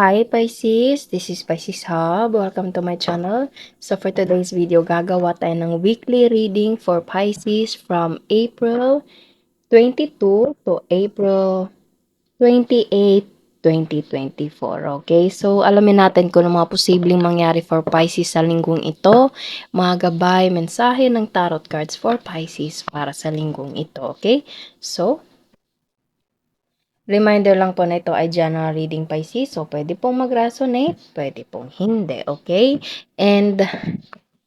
Hi Pisces, this is Pisces Hub. Welcome to my channel. So for today's video, gagawa tayo ng weekly reading for Pisces from April 22 to April 28, 2024. Okay? So alamin natin kung ano mga posibleng mangyari for Pisces sa linggong ito, mga gabay, mensahe ng tarot cards for Pisces para sa linggong ito. Okay? So, reminder lang po na ito ay general reading Pisces. So, pwede pong mag-resonate, pwede pong hindi. Okay? And,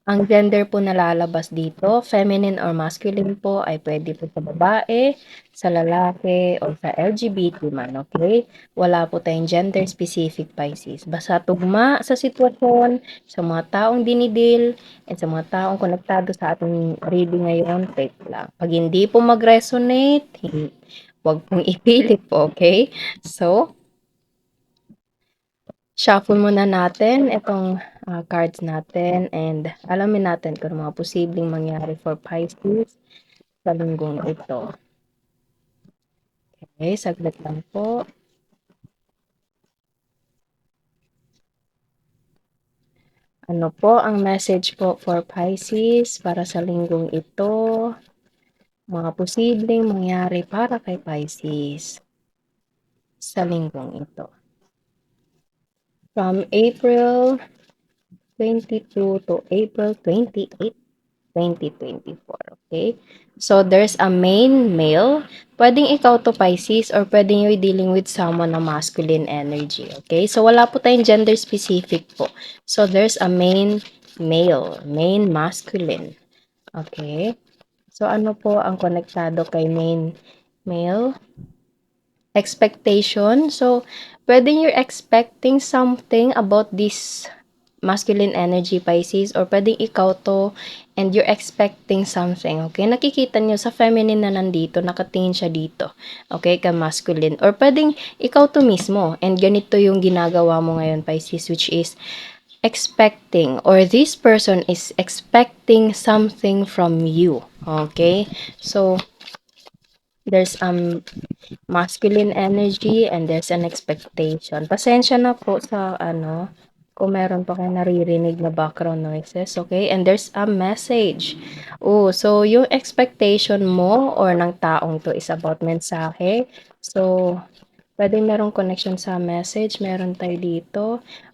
ang gender po na lalabas dito, feminine or masculine po, ay pwede po sa babae, sa lalaki, o sa LGBT man. Okay? Wala po tayong gender specific Pisces. Basta tugma sa sitwasyon, sa mga taong dinidil, and sa mga taong konektado sa ating reading ngayon, take lang. Pag hindi po mag-resonate, huwag pong ipilit po, okay? So, shuffle muna natin itong cards natin and alamin natin kung ano mga posibleng mangyari for Pisces sa linggong ito. Okay, saglit lang po. Ano po ang message po for Pisces para sa linggong ito? Mga posibleng mangyari para kay Pisces sa linggong ito. From April 22 to April 28, 2024. Okay? So, there's a main male. Pwedeng ikaw to Pisces or pwedeng you're dealing with someone na masculine energy. Okay? So, wala po tayong gender specific po. So, there's a main male, main masculine. Okay? So, ano po ang konektado kay main male? Expectation. So, pwedeng you're expecting something about this masculine energy Pisces or pwedeng ikaw to and you're expecting something, okay? Nakikita nyo sa feminine na nandito, nakatingin siya dito, okay? Ka masculine. Or pwedeng ikaw to mismo and ganito yung ginagawa mo ngayon Pisces, which is expecting or this person is expecting something from you, okay? So, there's masculine energy and there's an expectation. Pasensya na po sa kung meron pa kayo naririnig na background noises, okay? And there's a message. Oh, so yung expectation mo or ng taong to is about mensahe. So, pwede merong connection sa message. Meron tayo dito.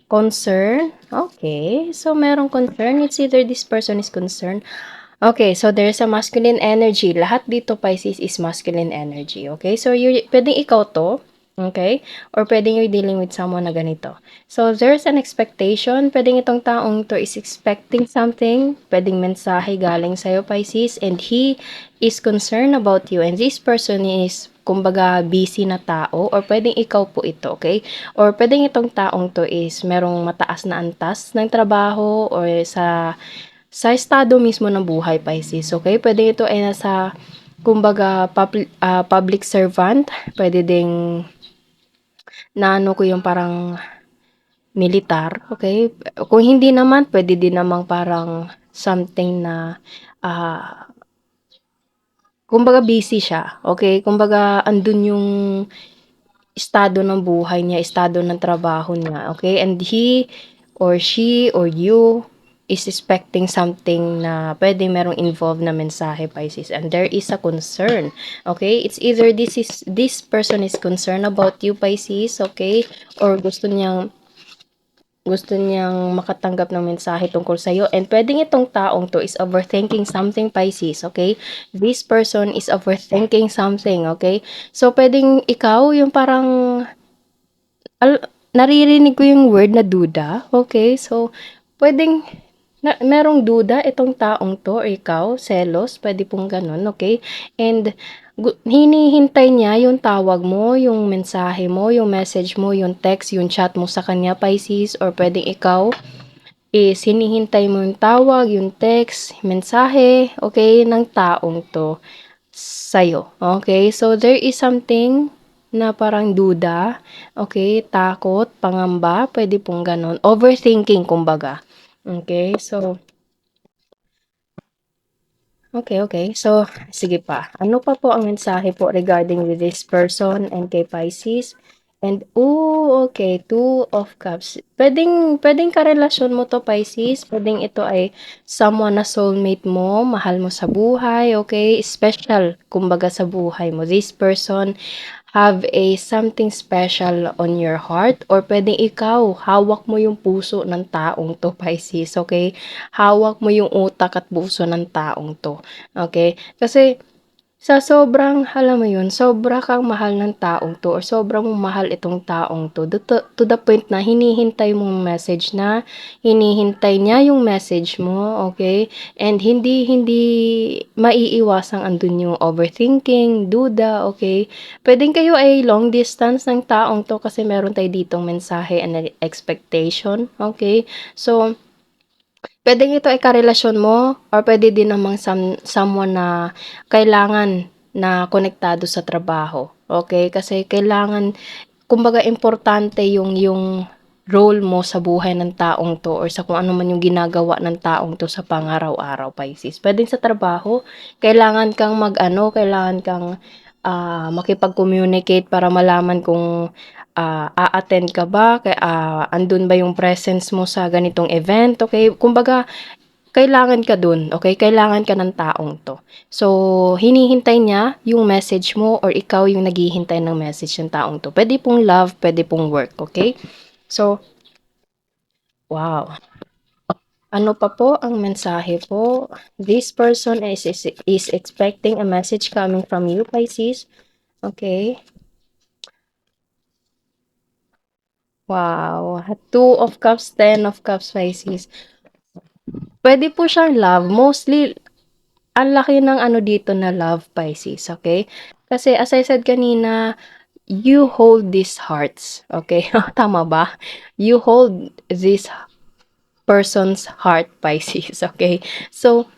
Concern. Okay. So, merong concern. It's either this person is concerned. Okay, so there's a masculine energy. Lahat dito, Pisces, is masculine energy. Okay? So, pwedeng ikaw to. Okay? Or pwedeng you're dealing with someone na ganito. So, there's an expectation. Pwedeng itong taong to is expecting something. Pwedeng mensahe galing sa'yo, Pisces. And he is concerned about you. And this person is, kumbaga, busy na tao. Or pwedeng ikaw po ito, okay? Or pwedeng itong taong to is merong mataas na antas ng trabaho or sa estado mismo ng buhay, Pisces, okay? Pwede ito ay nasa, kumbaga, public servant. Pwede ding, na ano ko yung parang militar, okay? Kung hindi naman, pwede din namang parang something na, kumbaga busy siya, okay? Kumbaga, andun yung estado ng buhay niya, estado ng trabaho niya, okay? And he or she or you is expecting something na pwede merong involved na mensahe, Pisces, and there is a concern, okay? It's either this person is concerned about you, Pisces, okay? Or gusto niyang makatanggap ng mensahe tungkol sa iyo. And pwedeng itong taong to is overthinking something, Pisces, okay? This person is overthinking something, okay? So, pwedeng ikaw yung parang naririnig ko yung word na duda, okay? So, pwedeng merong duda itong taong to or ikaw, selos, pwede pong ganun, okay? And hinihintay niya yung tawag mo, yung mensahe mo, yung message mo, yung text, yung chat mo sa kanya, Pisces, or pwedeng ikaw is hinihintay mo yung tawag, yung text, mensahe, okay, ng taong to sa'yo. Okay? So, there is something na parang duda, okay, takot, pangamba, pwede pong ganon. Overthinking, kumbaga. Okay? So, okay. So, sige pa. Ano pa po ang mensahe po regarding with this person and kay Pisces? And okay, Two of Cups. Puwedeng karelasyon mo 'to, Pisces. Puwedeng ito ay someone na soulmate mo, mahal mo sa buhay, okay, special kumbaga sa buhay mo. This person have a something special on your heart or puwedeng ikaw, hawak mo yung puso ng taong 'to, Pisces, okay. Hawak mo yung utak at puso ng taong 'to, okay. Kasi sa sobrang alam mo yun, sobra kang mahal ng taong 'to or sobrang mong mahal itong taong 'to to the point na hinihintay mong message na, hinihintay niya yung message mo, okay. And hindi hindi maiiwasang andun yung overthinking, duda, okay. Puwedeng kayo ay long distance ng taong 'to kasi meron tayo ditong mensahe and expectation, okay. So puwedeng ito ay karelasyon mo or puwede din namang someone na kailangan na konektado sa trabaho, okay. Kasi kailangan kumbaga importante yung role mo sa buhay ng taong 'to or sa kung ano man yung ginagawa ng taong 'to sa pang-araw-araw, Pisces. Puwedeng sa trabaho, kailangan kang mag-ano, kailangan kang, makipag-communicate para malaman kung, a-attend ka ba, andun ba yung presence mo sa ganitong event, okay. Kumbaga kailangan ka dun, okay, kailangan ka ng taong 'to. So, hinihintay niya yung message mo or ikaw yung naghihintay ng message ng taong 'to. Puwede pong love, puwede pong work, okay. So, wow, ano pa po ang mensahe po? This person is expecting a message coming from you, Pisces, okay. Wow, Two of Cups, Ten of Cups, Pisces. Puwede po siyang love, mostly ang laki ng ano dito na love, Pisces, okay? Kasi as I said kanina, you hold these hearts, okay? Tama ba? You hold this person's heart, Pisces, okay? So,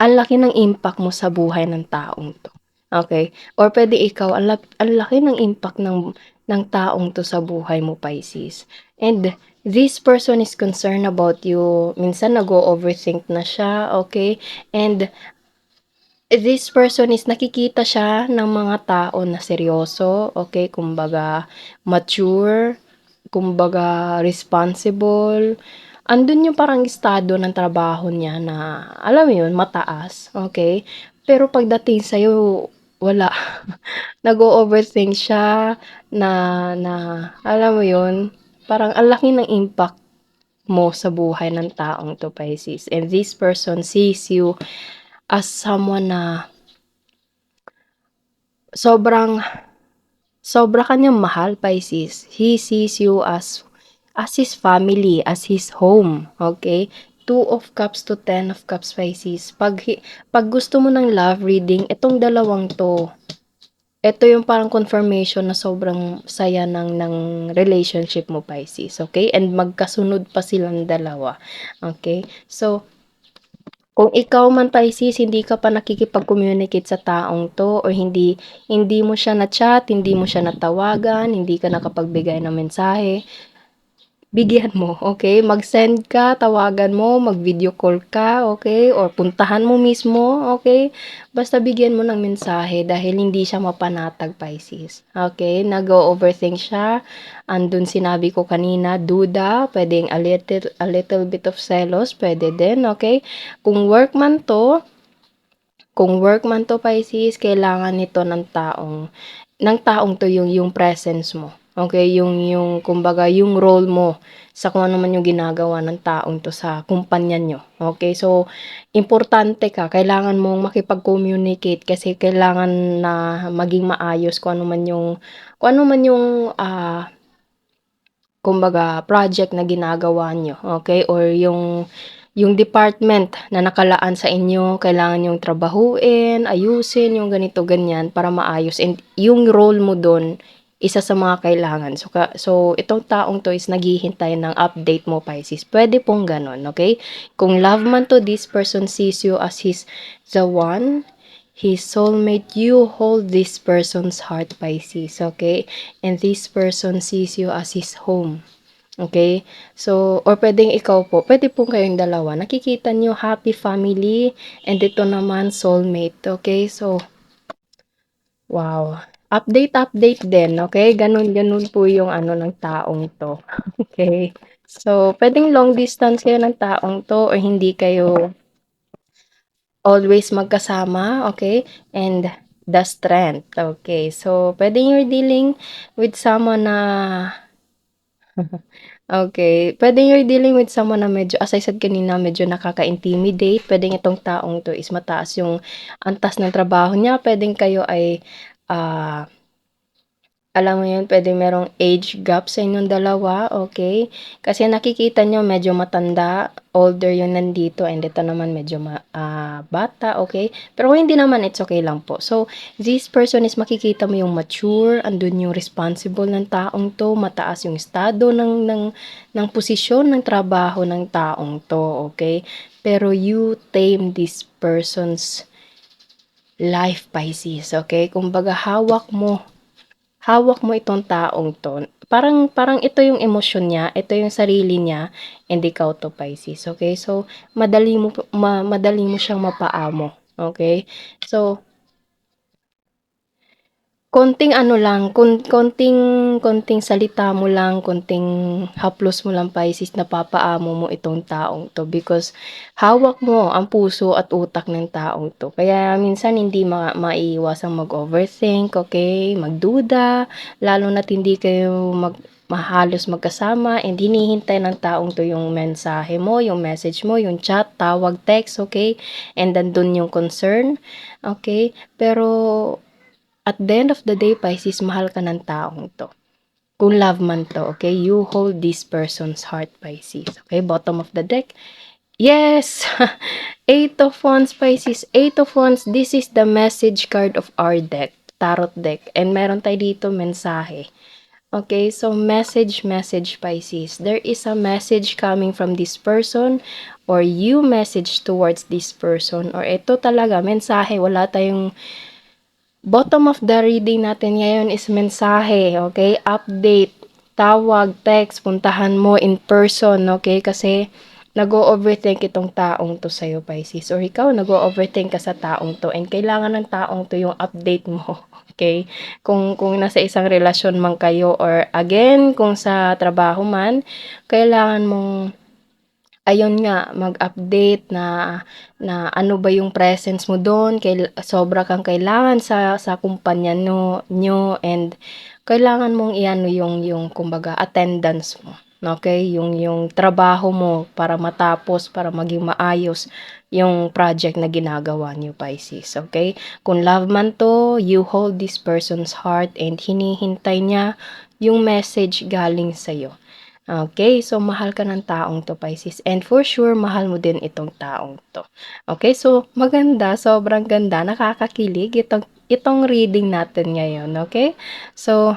ang laki ng impact mo sa buhay ng taong 'to, okay? Or puwede ikaw ang laki ng impact ng taong 'to sa buhay mo, Pisces. And this person is concerned about you. Minsan nag-o-overthink na siya, okay? And this person is nakikita siya ng mga tao na seryoso, okay? Kumbaga mature, kumbaga responsible. Andun yung parang estado ng trabaho niya na alam mo yun, mataas, okay? Pero pagdating sa'yo, wala. Nag-o-overthink siya na na alam mo yun, parang ang laki ng impact mo sa buhay ng taong 'to, Pisces. And this person sees you as someone na sobrang sobra ka niyang mahal, Pisces. He sees you as his family, as his home, okay? Two of Cups to Ten of Cups, Pisces. Pag gusto mo ng love reading, itong dalawang 'to, ito yung parang confirmation na sobrang saya ng relationship mo, Pisces, okay? And magkasunod pa silang dalawa, okay? So, kung ikaw man, Pisces, hindi ka pa nakikipag-communicate sa taong 'to or hindi hindi mo siya na-chat, hindi mo siya natawagan, hindi ka nakapagbigay ng mensahe, bigyan mo, okay. Mag-send ka, tawagan mo, mag-video call ka, okay, or puntahan mo mismo, okay. Basta bigyan mo ng mensahe dahil hindi siya mapanatag, Pisces, okay. Nag-o-overthink siya, andun sinabi ko kanina, duda, puwedeng a little bit of selos, puwede din, okay. Kung work man 'to, Pisces, kailangan nito ng taong 'to yung presence mo, okay. Yung kumbaga yung role mo sa kung ano man yung ginagawa ng taong 'to sa kumpanya niyo, okay. So, importante ka, kailangan mong makipag-communicate kasi kailangan na maging maayos kung ano man yung, kumbaga project na ginagawa niyo, okay, or yung department na nakalaan sa inyo kailangan niyong trabahuin, ayusin, yung ganito, ganyan para maayos and yung role mo dun isa sa mga kailangan. So itong taong 'to is naghihintay ng update mo, Pisces. Puwede pong gano'n, okay? Kung love man 'to, this person sees you as the one, his soulmate. You hold this person's heart, Pisces, okay? And this person sees you as his home. Okay? So, or puwedeng ikaw po, puwede pong kayong dalawa nakikita niyo happy family and ito naman soulmate, okay? So, wow. Update din, okay? Gano'n po yung ano ng taong 'to, okay? So, puwedeng long distance kayo ng taong 'to or hindi kayo always magkasama, okay? And the strength, okay? So, puwedeng you're dealing with someone na okay, puwedeng you're dealing with someone na medyo as I said kanina, medyo nakaka-intimidate. Puwedeng itong taong 'to is mataas yung antas ng trabaho niya, puwedeng kayo ay, ah alam mo yun, puwedeng merong age gap sa inyong dalawa, okay? Kasi nakikita niyo medyo matanda, older yung nandito and ito naman medyo bata, okay? Pero kung hindi naman, it's okay lang po. So, this person is makikita mo yung mature, andun yung responsible ng taong 'to, mataas yung estado ng posisyon ng trabaho ng taong 'to, okay? Pero you tame this person's life, Pisces, okay? Kumbaga hawak mo itong taong 'to. Parang parang ito yung emosyon niya, ito yung sarili niya, and ikaw 'to, Pisces, okay? So, madali mo siyang mapaamo, okay? So, konting ano lang, konting konting salita mo lang, konting haplos mo lang, Pisces, napapaamo mo itong taong 'to because hawak mo ang puso at utak ng taong 'to. Kaya minsan hindi maiiwasang mag-overthink, okay, magduda, lalo na't hindi kayo halos magkasama and hinihintay ng taong 'to yung mensahe mo, yung message mo, yung chat, tawag, text, okay? And nandun yung concern, okay? Pero at the end of the day, Pisces, mahal ka ng taong 'to. Kung love man 'to, okay? You hold this person's heart, Pisces. Okay, bottom of the deck. Yes! Eight of Wands, Pisces. Eight of Wands, this is the message card of our deck, tarot deck. And meron tayo dito mensahe. Okay, so message, Pisces. There is a message coming from this person or you message towards this person or ito talaga, mensahe. Wala tayong bottom of the reading natin ngayon is mensahe, okay? Update, tawag, text, puntahan mo in person, okay? Kasi nag-o-overthink itong taong to sa'yo, Pisces. Or ikaw, nag-o-overthink ka sa taong to and kailangan ng taong to yung update mo, okay? Kung nasa isang relasyon man kayo or again, kung sa trabaho man, kailangan mong ayun nga, mag-update na na ano ba yung presence mo do'n, sobra kang kailangan sa kumpanya niyo and kailangan mong i-ano yung kumbaga attendance mo, okay? Yung trabaho mo para matapos, para maging maayos yung project na ginagawa niyo, Pisces, okay? Kung love man 'to, you hold this person's heart and hinihintay niya yung message galing sa'yo. Okay, so mahal ka ng taong 'to, Pisces, and for sure mahal mo din itong taong 'to. Okay, so maganda, sobrang ganda, nakakakilig itong reading natin ngayon, okay? So,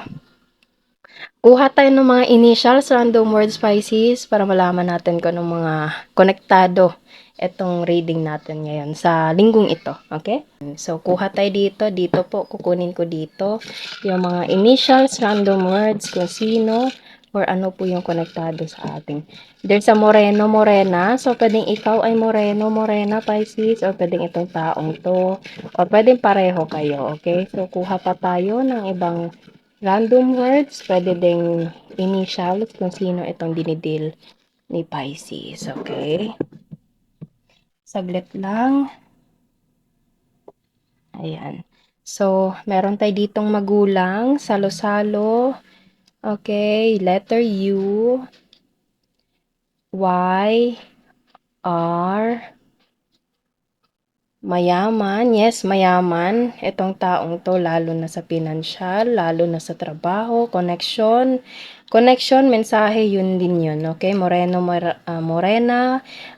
kuha tayo ng mga initials, random words, Pisces, para malaman natin kung anong mga konektado itong reading natin ngayon sa linggong ito, okay? So, kuha tayo dito po, kukunin ko dito yung mga initials, random words, kung sino, or ano po yung konektado sa ating. There's a Moreno, Morena. So, pwedeng ikaw ay Moreno, Morena, Pisces, or pwedeng itong taong to, or pwedeng pareho kayo, okay? So, kuha pa tayo ng ibang random words. Pwede ding initials kung sino itong dinidil ni Pisces, okay? Saglit lang. Ayan. So, meron tayo ditong magulang, salo-salo. Okay, letter U, Y, R, mayaman. Yes, mayaman. Itong taong to, lalo na sa pinansyal, lalo na sa trabaho, connection. Connection, mensahe, yun din yun. Okay, Morena,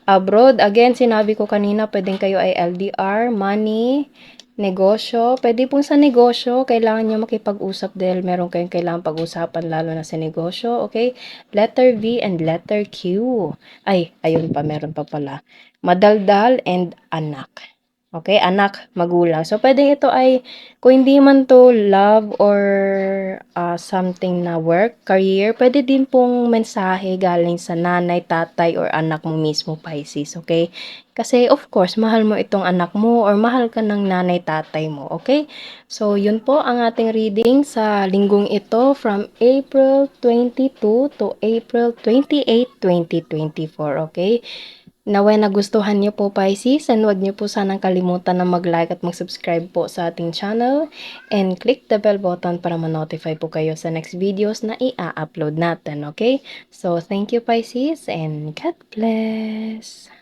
abroad. Again, sinabi ko kanina, pwedeng kayo ay LDR, money, negosyo. Pwede pong sa negosyo, kailangan nyo makipag-usap dahil meron kayong kailangan pag-usapan lalo na sa negosyo. Okay, letter V and letter Q. Ay, ayun pa, meron pa pala. Madaldal and anak. Okay, anak, magulang. So, puwedeng ito ay kung hindi man 'to love or, something na work, career, puwede din pong mensahe galing sa nanay, tatay, or anak mo mismo, Pisces, okay? Kasi of course mahal mo itong anak mo or mahal ka ng nanay, tatay mo, okay? So, yun po ang ating reading sa linggong ito from April 22 to April 28, 2024, okay? Naway nagustuhan niyo po, Pisces, and huwag niyo po sanang kalimutan na mag-like at mag-subscribe po sa ating channel and click the bell button para ma-notify po kayo sa next videos na i-upload natin, okay? So, thank you, Pisces, and God bless!